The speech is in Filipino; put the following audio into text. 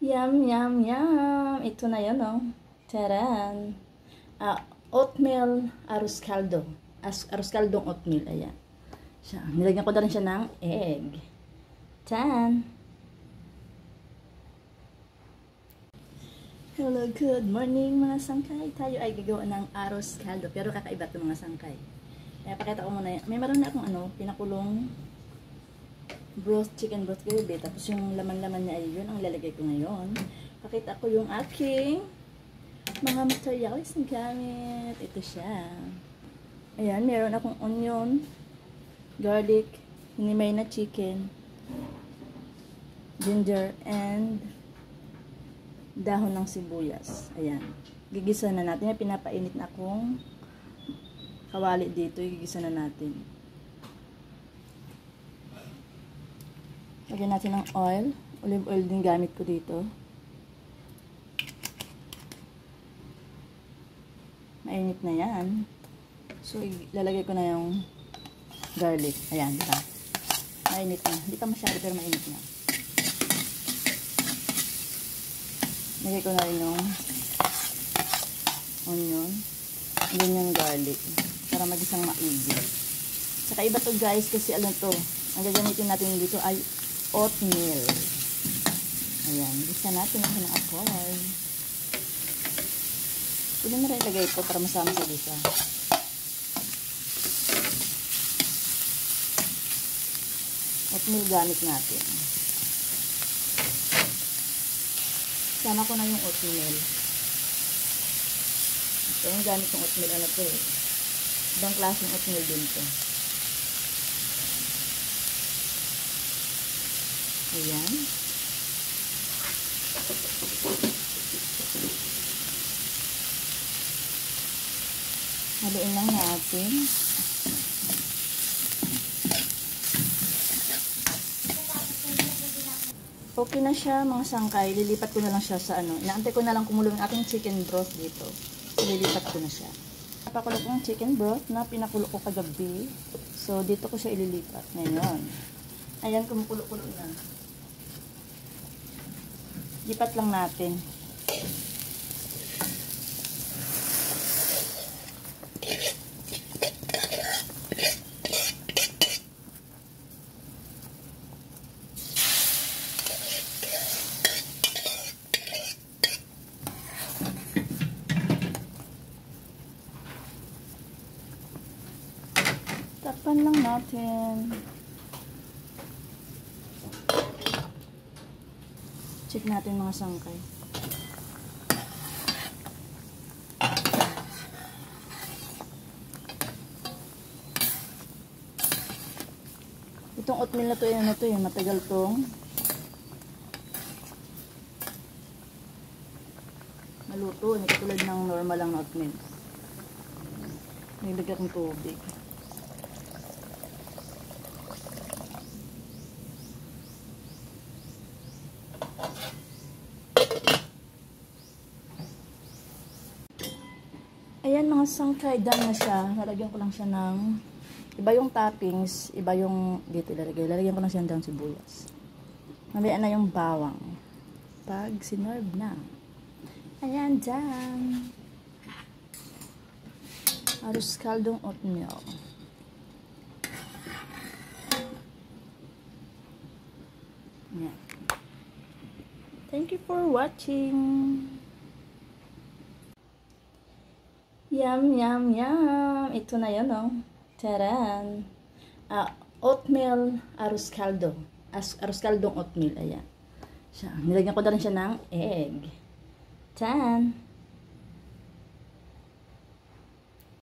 Yum, yum, yum. Ito na yun, oh. Taran. Oatmeal arroz caldo. Arroz caldong oatmeal. Ayan. Siya. Nilagyan ko na rin siya ng egg. Tan. Hello, good morning mga sangkay. Tayo ay gagawa ng arroz caldo. Pero kakaiba ito mga sangkay. Kaya pakita ko muna yan. May maroon na akong pinakulong broth, chicken broth gravy. Tapos yung laman-laman niya ay yun ang lalagay ko ngayon. Pakita ko yung aking mga materials na gamit. Ito siya. Ayan, meron akong onion, garlic, hinimay na chicken, ginger, and dahon ng sibuyas. Ayan. Gigisa na natin. May pinapainit na akong kawali dito. Gigisa na natin. Lagyan natin ng oil. Olive oil din gamit ko dito. Mainit na yan. So, ilalagay ko na yung garlic. Ayan, diba? Mainit na. Hindi pa masyado pero mainit na. Lagay ko na rin yung onion. And then yung garlic. Para magisang maigi. Saka iba to guys kasi alam to. Ang gagamitin natin dito ay oatmeal. Ayan. Gisa natin yung ng apoy. Pwede na rin ilagay ito para masama sa gisa. Oatmeal gamit natin. Sama ko na yung oatmeal. Ito yung gamit ng oatmeal. Ano to eh. Ibang klaseng oatmeal din to. Ayan. Haluin lang natin. Okay na siya mga sangkay. Lilipat ko na lang siya sa Inaantay ko na lang kumulo yung aking chicken broth dito. So, lilipat ko na siya. Napakulo ko yung chicken broth na pinakulo ko kagabi. So, dito ko siya ililipat. Ngayon. Ayan, kumukulo-kulo na. Lipat lang natin. Takpan lang natin. Check natin mga sangkay. Itong oatmeal na to, matagal tong maluto. Hindi katulad ng normal lang na oatmeal. Nilagyan kong tubig. Ayan mga sangkay, done na siya. Lalagyan ko lang siya ng iba yung toppings, iba yung dito ilalagay. Lalagyan ko lang siya ng sibuyas. Mamaya na yung bawang. Pag sinerve na. Ayan, done. Arroz caldong oatmeal. Ayan. Thank you for watching. Yum, yum, yum. Ito na yun, oh. Taran. Oatmeal arroz caldo. Arroz caldong oatmeal. Ayan. Siya. Nilagyan ko na rin siya ng egg. Tan.